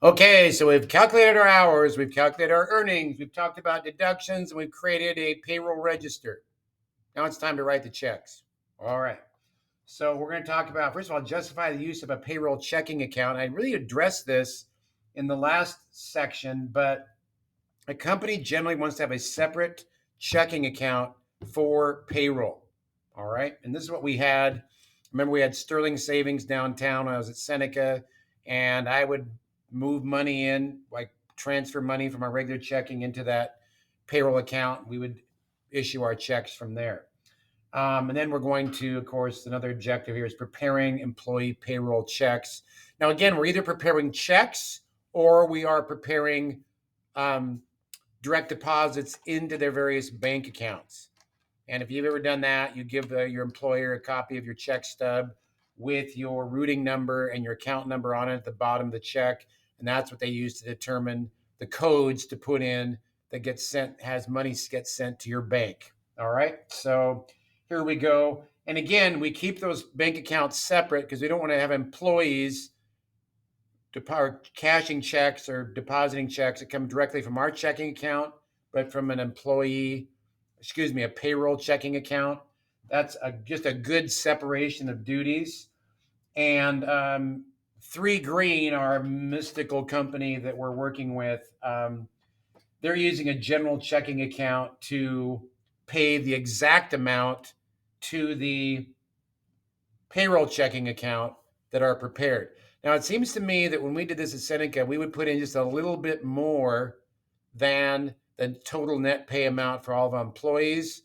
Okay, so we've calculated our hours, we've calculated our earnings, we've talked about deductions, and we've created a payroll register. Now it's time to write the checks. All right. So we're going to talk about, first of all, justify the use of a payroll checking account. I really addressed this in the last section, but a company generally wants to have a separate checking account for payroll. All right. And this is what we had. Remember, we had Sterling Savings downtown when I was at Seneca, and I would move money in, like transfer money from our regular checking into that payroll account. We would issue our checks from there. And then we're going to, of course, another objective here is preparing employee payroll checks. Now, again, we're either preparing checks or we are preparing direct deposits into their various bank accounts. And if you've ever done that, you give your employer a copy of your check stub with your routing number and your account number on it at the bottom of the check. And that's what they use to determine the codes to put in that gets sent, has money gets sent to your bank. All right. So here we go. And again, we keep those bank accounts separate because we don't want to have employees cashing checks or depositing checks that come directly from our checking account, but from an a payroll checking account. That's just a good separation of duties. And 3 Green, our mystical company that we're working with, they're using a general checking account to pay the exact amount to the payroll checking account that are prepared. Now, it seems to me that when we did this at Seneca, we would put in just a little bit more than the total net pay amount for all of our employees,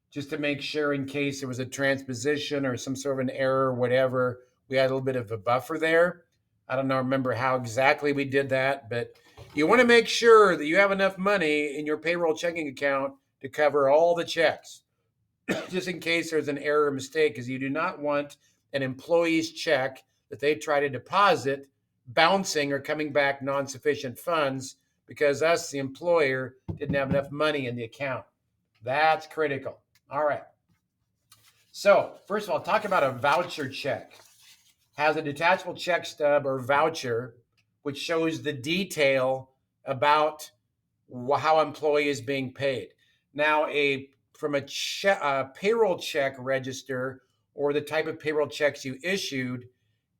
just to make sure in case there was a transposition or some sort of an error or whatever, we had a little bit of a buffer there. I don't know, remember how exactly we did that, but you want to make sure that you have enough money in your payroll checking account to cover all the checks, just in case there's an error or mistake, because you do not want an employee's check that they try to deposit bouncing or coming back non-sufficient funds because us, the employer, didn't have enough money in the account. That's critical. All right. So first of all, talk about a voucher check. Has a detachable check stub or voucher, which shows the detail about how employee is being paid. Now, from a payroll check register or the type of payroll checks you issued,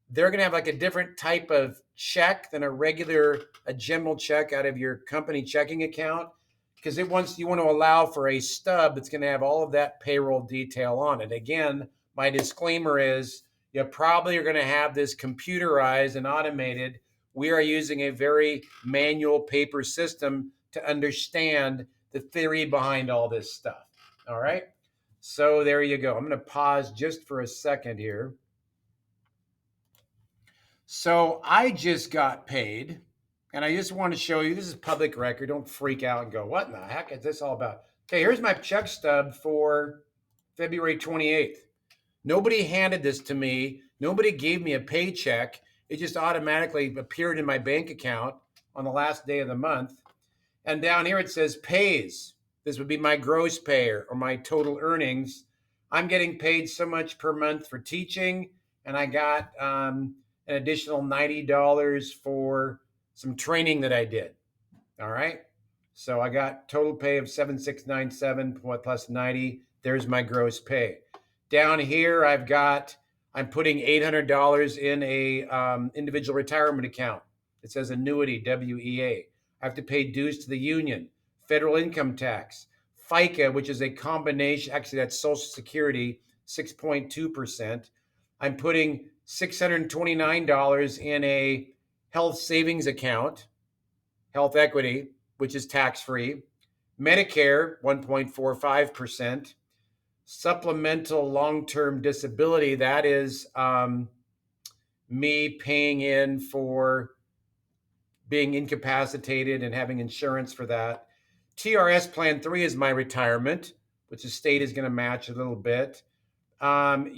they're going to have like a different type of check than a general check out of your company checking account, because you want to allow for a stub that's going to have all of that payroll detail on it. Again, my disclaimer is you probably are going to have this computerized and automated. We are using a very manual paper system to understand the theory behind all this stuff. All right. So there you go. I'm going to pause just for a second here. So I just got paid, and I just want to show you, this is public record. Don't freak out and go, what in the heck is this all about? Okay, here's my check stub for February 28th. Nobody handed this to me. Nobody gave me a paycheck. It just automatically appeared in my bank account on the last day of the month. And down here it says pays. This would be my gross pay or my total earnings. I'm getting paid so much per month for teaching, and I got an additional $90 for some training that I did. All right. So I got total pay of 7,697 plus 90. There's my gross pay. Down here, I'm putting $800 in a individual retirement account. It says annuity, WEA. I have to pay dues to the union, federal income tax, FICA, which is a combination, actually that's Social Security, 6.2%. I'm putting $629 in a health savings account, health equity, which is tax-free, Medicare, 1.45%, supplemental long-term disability, that is me paying in for being incapacitated and having insurance for that. TRS Plan 3 is my retirement, which the state is going to match a little bit. UMP,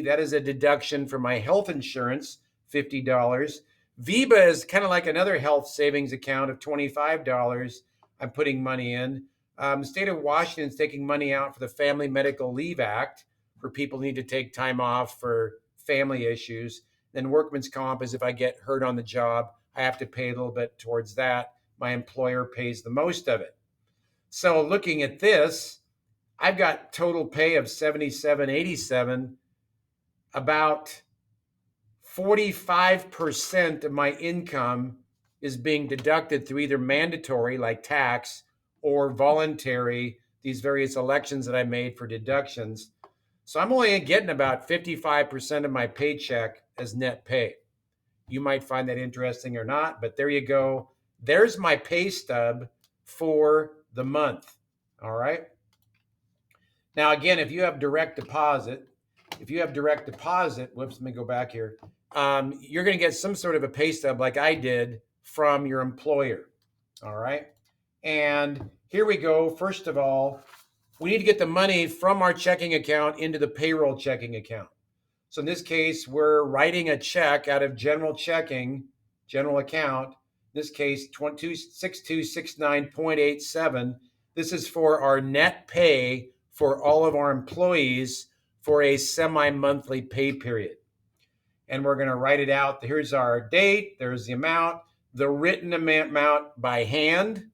that is a deduction for my health insurance, $50. VIBA is kind of like another health savings account of $25. I'm putting money in. The state of Washington is taking money out for the Family Medical Leave Act for people who need to take time off for family issues. Then workman's comp is if I get hurt on the job, I have to pay a little bit towards that. My employer pays the most of it. So looking at this, I've got total pay of $77.87. About 45% of my income is being deducted through either mandatory, like tax, or voluntary, these various elections that I made for deductions. So I'm only getting about 55% of my paycheck as net pay. You might find that interesting or not, but there you go. There's my pay stub for the month. All right. Now, again, if you have direct deposit, whoops, let me go back here. You're going to get some sort of a pay stub like I did from your employer. All right. And here we go. First of all, we need to get the money from our checking account into the payroll checking account. So in this case, we're writing a check out of general checking, general account. In this case, 6269.87. This is for our net pay for all of our employees for a semi-monthly pay period. And we're going to write it out. Here's our date. There's the amount, the written amount by hand,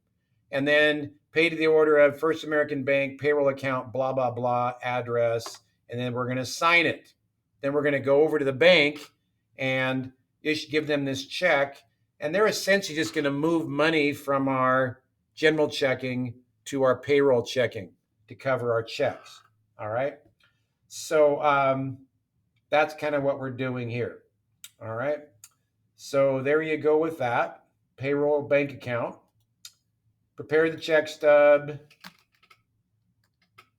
and then pay to the order of First American Bank, payroll account, blah, blah, blah, address. And then we're going to sign it. Then we're going to go over to the bank and give them this check. And they're essentially just going to move money from our general checking to our payroll checking to cover our checks. All right. So that's kind of what we're doing here. All right. So there you go with that. Payroll bank account. Prepare the check stub.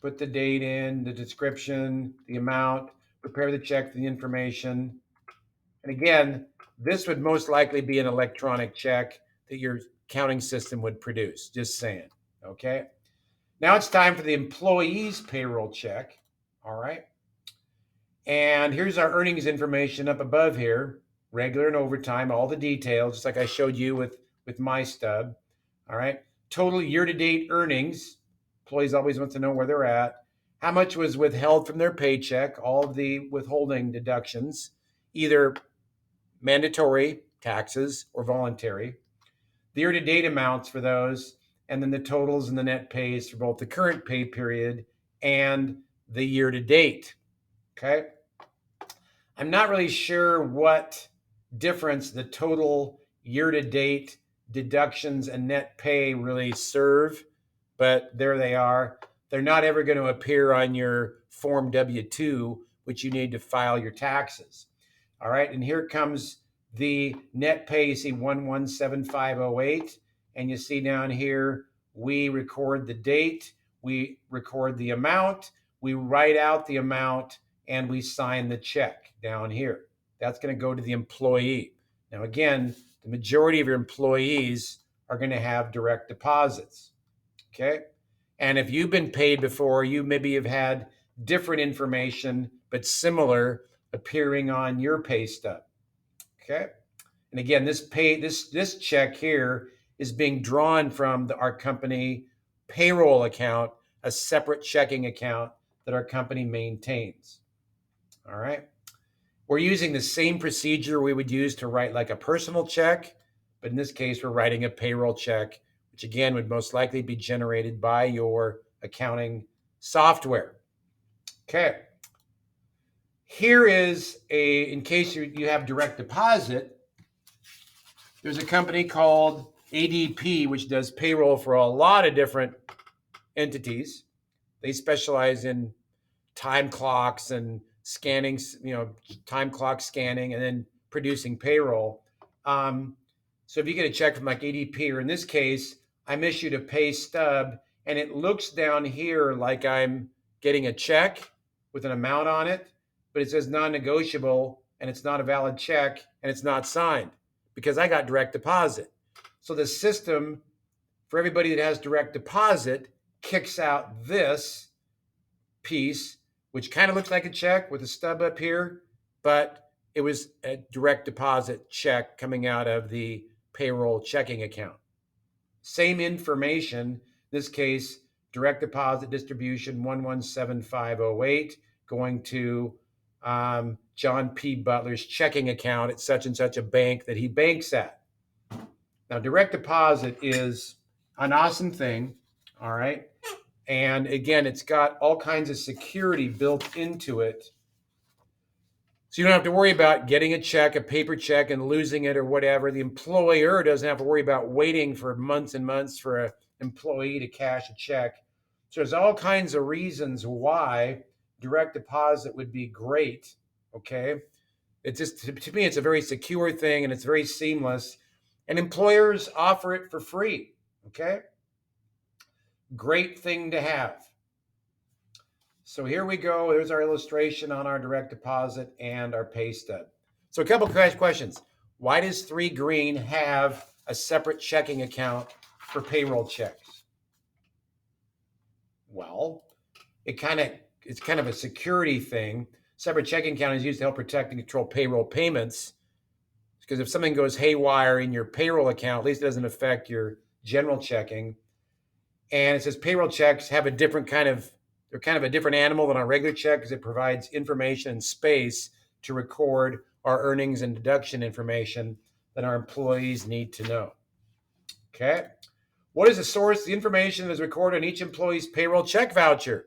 Put the date in, the description, the amount. Prepare the check, the information. And again, this would most likely be an electronic check that your accounting system would produce. Just saying. Okay. Now it's time for the employee's payroll check. All right. And here's our earnings information up above here, regular and overtime, all the details, just like I showed you with my stub. All right. Total year-to-date earnings. Employees always want to know where they're at. How much was withheld from their paycheck, all of the withholding deductions, either mandatory taxes or voluntary. The year-to-date amounts for those, and then the totals and the net pays for both the current pay period and the year-to-date. Okay. I'm not really sure what difference the total year-to-date deductions and net pay really serve, but there they are. They're not ever going to appear on your Form W-2, which you need to file your taxes. All right, and here comes the net pay. You see 117508, and you see down here, we record the date, we record the amount, we write out the amount, and we sign the check down here. That's going to go to the employee. Now, again, the majority of your employees are going to have direct deposits. Okay. And if you've been paid before, you maybe have had different information, but similar appearing on your pay stub. Okay. And again, this check here is being drawn from our company payroll account, a separate checking account that our company maintains. All right. We're using the same procedure we would use to write like a personal check, but in this case, we're writing a payroll check, which again would most likely be generated by your accounting software. Okay. Here is in case you have direct deposit, there's a company called ADP, which does payroll for a lot of different entities. They specialize in time clocks and scanning, time clock scanning and then producing payroll. So if you get a check from like ADP, or in this case, I'm issued a pay stub and it looks down here like I'm getting a check with an amount on it, but it says non-negotiable and it's not a valid check and it's not signed because I got direct deposit. So the system for everybody that has direct deposit kicks out this piece, which kind of looks like a check with a stub up here, but it was a direct deposit check coming out of the payroll checking account. Same information, in this case, direct deposit distribution 117508 going to John P. Butler's checking account at such and such a bank that he banks at. Now, direct deposit is an awesome thing, all right? And again, it's got all kinds of security built into it. So you don't have to worry about getting a check, a paper check, and losing it or whatever. The employer doesn't have to worry about waiting for months and months for an employee to cash a check. So there's all kinds of reasons why direct deposit would be great. Okay. It's just, to me, it's a very secure thing and it's very seamless. And employers offer it for free. Okay. Great thing to have. So here we go. There's our illustration on our direct deposit and our pay stub. So a couple of questions. Why does 3 Green have a separate checking account for payroll checks? Well, it's kind of a security thing. Separate checking account is used to help protect and control payroll payments. Because if something goes haywire in your payroll account, at least it doesn't affect your general checking. And it says payroll checks have a different they're kind of a different animal than our regular check because it provides information and space to record our earnings and deduction information that our employees need to know. Okay. What is the source? The information that is recorded on each employee's payroll check voucher.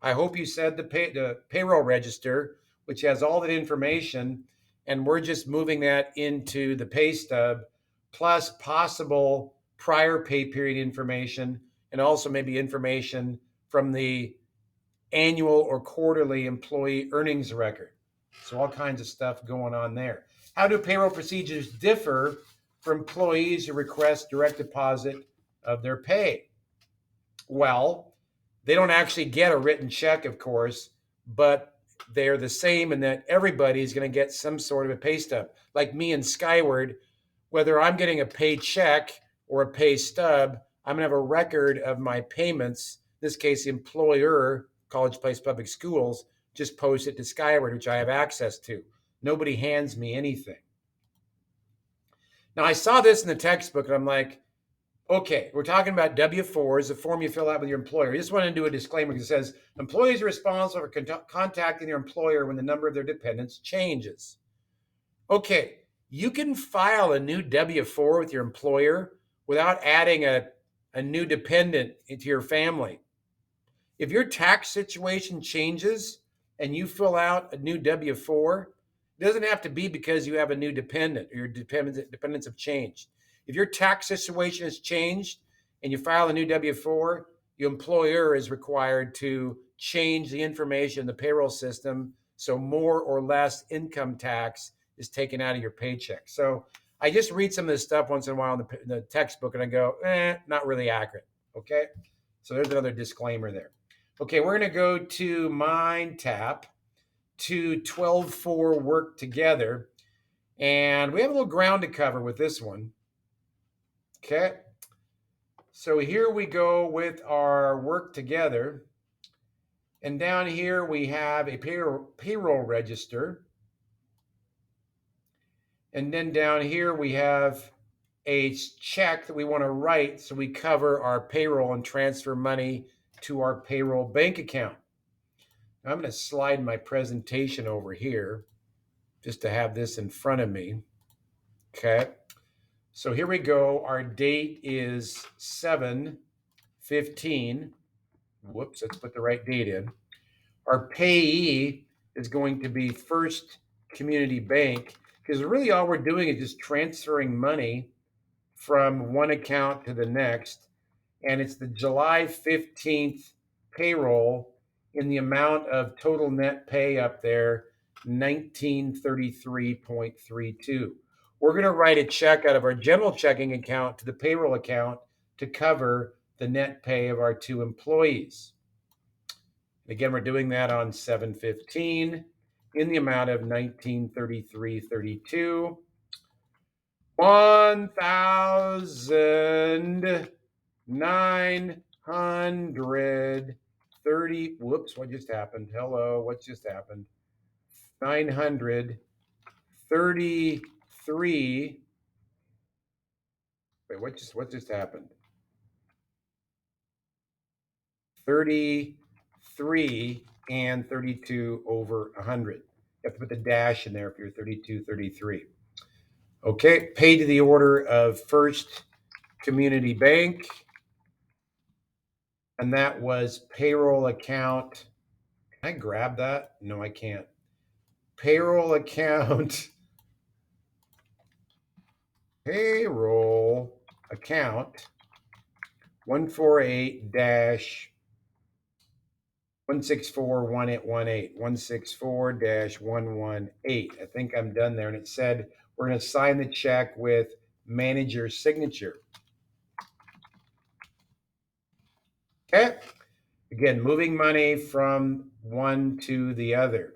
I hope you said the payroll register, which has all that information, and we're just moving that into the pay stub, plus possible prior pay period information, and also maybe information from the annual or quarterly employee earnings record. So all kinds of stuff going on there. How do payroll procedures differ for employees who request direct deposit of their pay? Well, they don't actually get a written check, of course, but they're the same in that everybody's going to get some sort of a pay stub. Like me and Skyward, whether I'm getting a paycheck or a pay stub, I'm going to have a record of my payments. In this case, the employer, College Place Public Schools, just posts it to Skyward, which I have access to. Nobody hands me anything. Now, I saw this in the textbook, and I'm like, okay, we're talking about W-4s, the form you fill out with your employer. I just want to do a disclaimer because it says employees are responsible for contacting their employer when the number of their dependents changes. Okay, you can file a new W-4 with your employer without adding a new dependent into your family. If your tax situation changes and you fill out a new W-4, it doesn't have to be because you have a new dependent or your dependents have changed. If your tax situation has changed and you file a new W-4, your employer is required to change the information in the payroll system so more or less income tax is taken out of your paycheck. So I just read some of this stuff once in a while in the textbook and I go, not really accurate. Okay. So there's another disclaimer there. Okay, we're going to go to MindTap to 12.4 work together. And we have a little ground to cover with this one. Okay. So here we go with our work together. And down here we have a payroll register. And then down here we have a check that we want to write so we cover our payroll and transfer money to our payroll bank account. Now I'm going to slide my presentation over here just to have this in front of me. Okay. So here we go. Our date is 7/15. Whoops, let's put the right date in. Our payee is going to be First Community Bank because really all we're doing is just transferring money from one account to the next. And it's the July 15th payroll in the amount of total net pay up there, 1933.32. We're going to write a check out of our general checking account to the payroll account to cover the net pay of our 2 employees. And again, we're doing that on 7/15 in the amount of 1933.32. 1,930. Whoops, what just happened? Hello, what just happened? 933. Wait, what just happened? 33 and 32 over 100. You have to put the dash in there if you're 3233. Okay, paid to the order of First Community Bank. And that was payroll account. Can I grab that? No, I can't. Payroll account. Payroll account 148 164-1818, 164-118. I think I'm done there. And it said we're going to sign the check with manager's signature. Okay. Again, moving money from one to the other.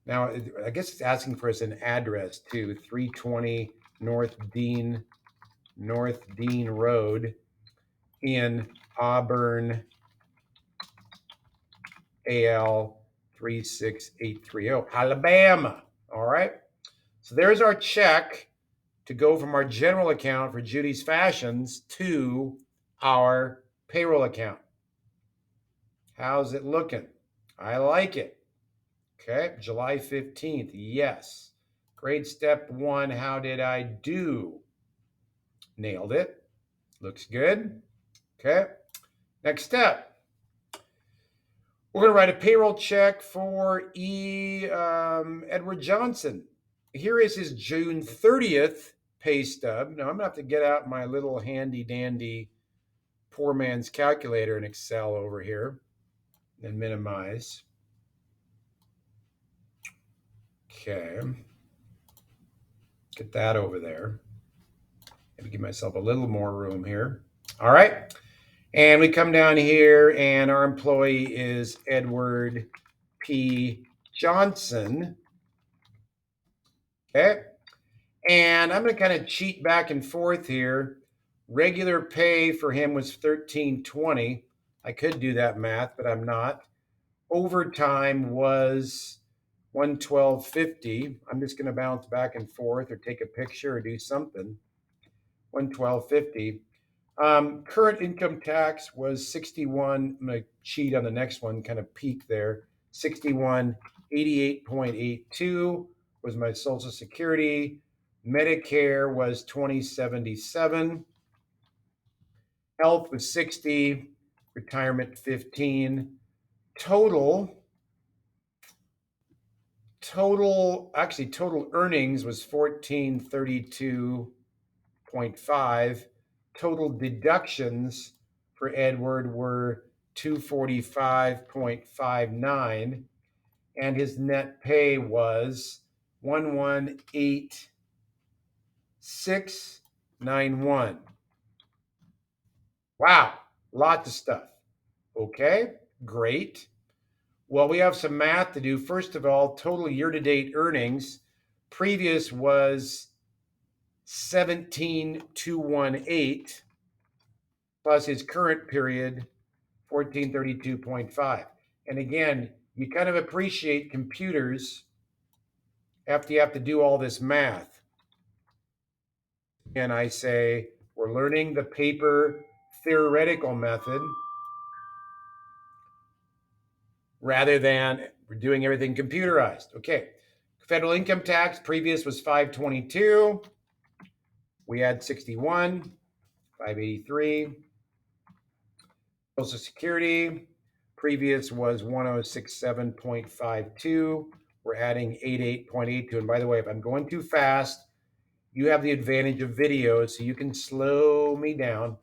Now, I guess it's asking for us an address too, 320 North Dean Road in Auburn, AL 36830, Alabama. All right. So there's our check to go from our general account for Judy's Fashions to our payroll account. How's it looking? I like it. Okay, July 15th. Yes. Grade step 1. How did I do? Nailed it. Looks good. Okay. Next step. We're going to write a payroll check for Edward Johnson. Here is his June 30th pay stub. Now I'm going to have to get out my little handy dandy poor man's calculator in Excel over here and minimize. Okay. Get that over there. Maybe give myself a little more room here. All right. And we come down here and our employee is Edward P. Johnson. Okay. And I'm going to kind of cheat back and forth here. Regular pay for him was $13.20. I could do that math, but I'm not. Overtime was $112.50. I'm just going to bounce back and forth or take a picture or do something. $112.50. Current income tax was 61. I'm going to cheat on the next one, kind of peak there. 6188.82 was my Social Security. Medicare was 2077. Health was 60. Retirement 15. Total earnings was 1432.5. Total deductions for Edward were 245.59, and his net pay was 118,691. Wow, lots of stuff. Okay, great. Well, we have some math to do. First of all, total year-to-date earnings. Previous was 17,218 plus his current period 1432.5. And again, you kind of appreciate computers after you have to do all this math. And I say we're learning the paper theoretical method rather than we're doing everything computerized. Okay. Federal income tax previous was 522. We had 61, 583. Social Security previous was 1067.52. We're adding 88.82. And by the way, if I'm going too fast, you have the advantage of video, so you can slow me down.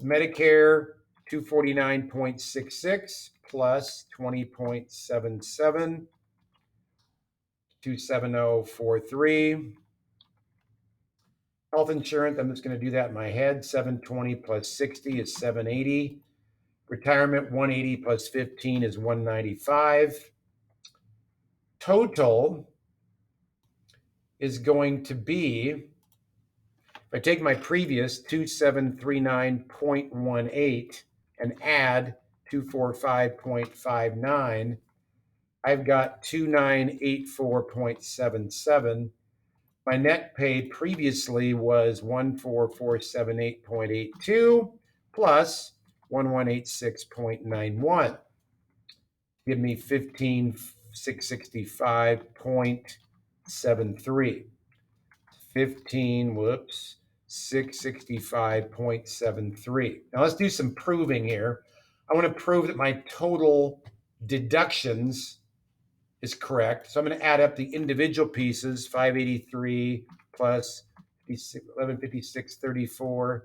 Medicare 249.66 plus 20.77, 27043. Health insurance, I'm just going to do that in my head. 720 plus 60 is 780. Retirement 180 plus 15 is 195. Total is going to be, if I take my previous 2739.18 and add 245.59, I've got 2984.77. My net pay previously was 14478.82 plus 1186.91. Give me 15 665.73. 15, whoops, 665.73. Now let's do some proving here. I want to prove that my total deductions is correct. So I'm going to add up the individual pieces, 583 plus 1156.34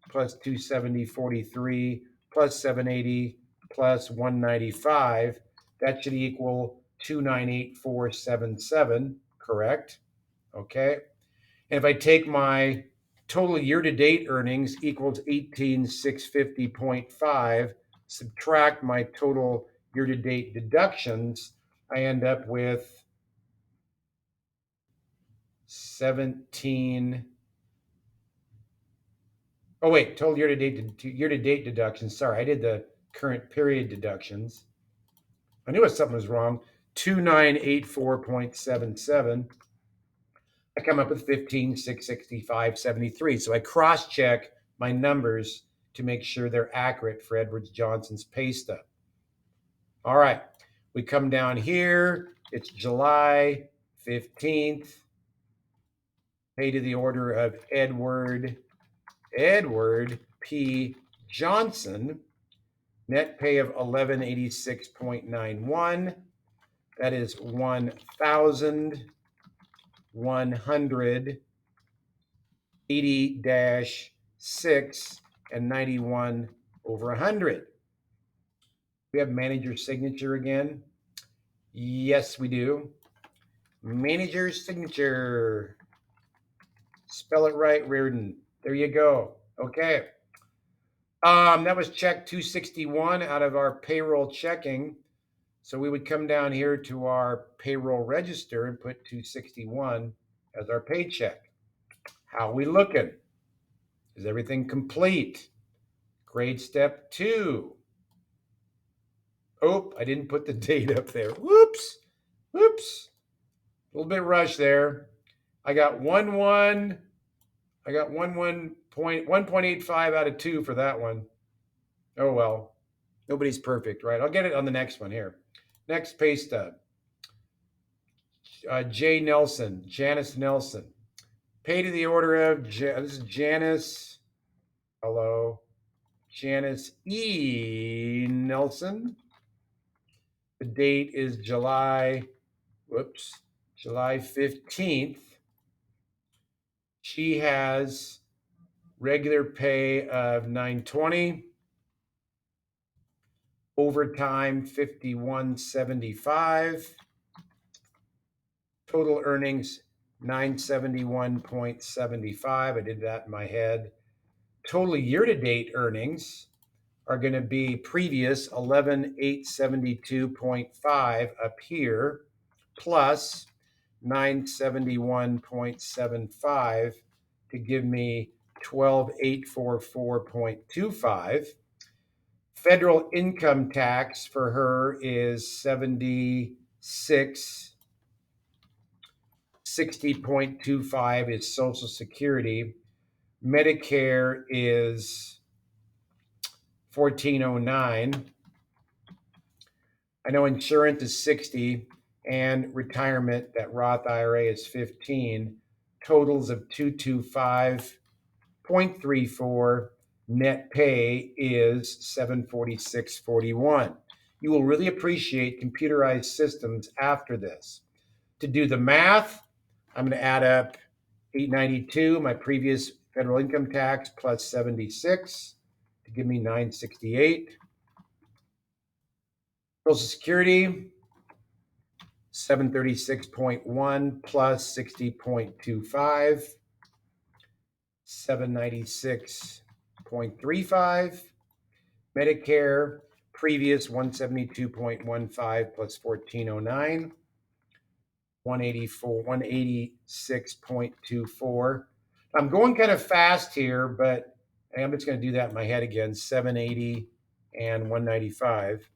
plus 270.43 plus 780 plus 195. That should equal 298,477, correct? Okay. And if I take my total year-to-date earnings equals 18,650.5, subtract my total year-to-date deductions, I end up with 17. Oh wait, total year-to-date deductions. Sorry, I did the current period deductions. I knew something was wrong. 2984.77. I come up with 15,665.73. So I cross-check my numbers to make sure they're accurate for Edwards Johnson's pay stub. All right, we come down here. It's July 15th. Pay to the order of Edward P. Johnson. Net pay of 1186.91. That is 1,180-6 and 91 over 100. We have manager signature again. Yes, we do. Manager's signature. Spell it right, Reardon. There you go. Okay. That was check 261 out of our payroll checking. So we would come down here to our payroll register and put 261 as our paycheck. How are we looking? Is everything complete? Grade step 2. Oh, I didn't put the date up there. Whoops. A little bit rushed there. I got 1.85 out of 2 for that one. Oh well. Nobody's perfect, right? I'll get it on the next one here. Next pay stub. Janice Nelson. Pay to the order of, this is Janice. Hello. Janice E. Nelson. The date is July 15th. She has regular pay of $920, overtime $51.75, total earnings $971.75. I did that in my head. Total year-to-date earnings are going to be previous 11,872.5 up here, plus 971.75 to give me 12,844.25. Federal income tax for her is 60.25 is Social Security. Medicare is 1409. I know insurance is 60 and retirement, that Roth IRA, is 15. Totals of 225.34. Net pay is 746.41. You will really appreciate computerized systems after this. To do the math, I'm going to add up 892, my previous federal income tax, plus 76 to give me 968. Social Security, 736.1 plus 60.25, 796.35. Medicare, previous 172.15 plus 1409, 186.24. I'm going kind of fast here, but I'm just going to do that in my head again, 780 and 195.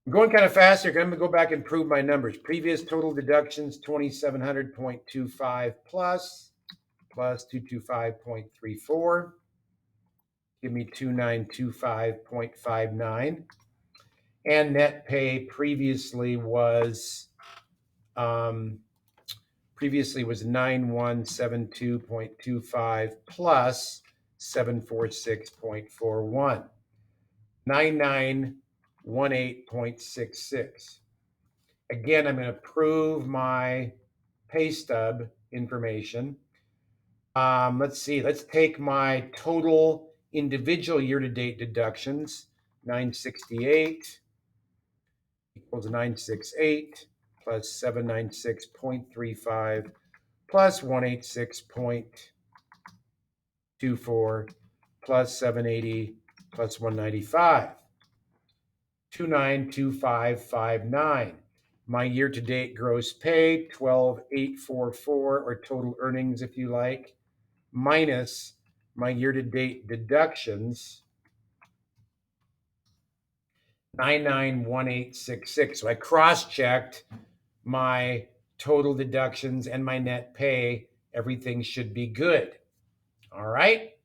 I'm going kind of fast here. I'm going to go back and prove my numbers. Previous total deductions, 2,700.25 plus 225.34. Give me 2,925.59. And net pay previously was 9172.25 plus 746.41, 9918.66. Again, I'm going to prove my pay stub information. Let's see. Let's take my total individual year-to-date deductions. 968 equals 968 plus 796.35 plus 186.24 plus 780 plus 195. 292559. My year-to-date gross pay, 12,844, or total earnings if you like, minus my year-to-date deductions, 991866. So I cross-checked my total deductions and my net pay. Everything should be good. All right.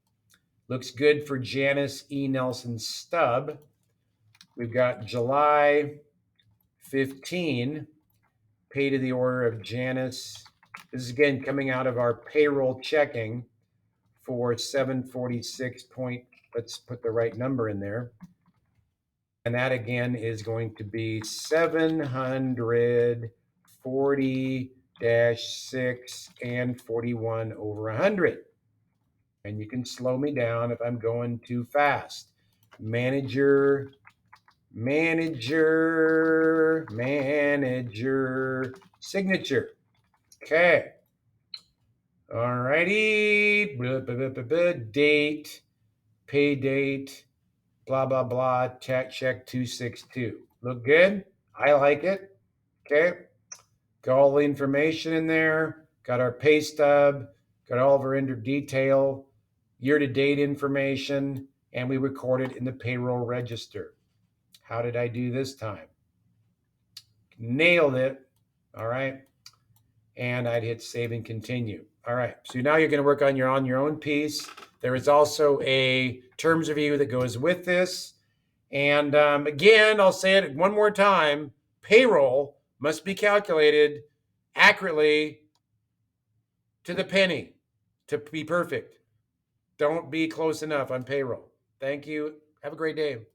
Looks good for Janice E. Nelson stub. We've got July 15, pay to the order of Janice. This is again coming out of our payroll checking for 746 point, let's put the right number in there. And that again is going to be 740-6 and 41 over 100. And you can slow me down if I'm going too fast. Manager, signature. Okay. All righty. Date, pay date, blah, blah, blah, check 262. Look good? I like it. Okay. Got all the information in there. Got our pay stub. Got all of our under detail, year-to-date information, and we recorded in the payroll register. How did I do this time? Nailed it. All right. And I'd hit save and continue. All right. So now you're going to work on your own piece. There is also a terms review that goes with this. And again, I'll say it one more time. Payroll must be calculated accurately to the penny to be perfect. Don't be close enough on payroll. Thank you. Have a great day.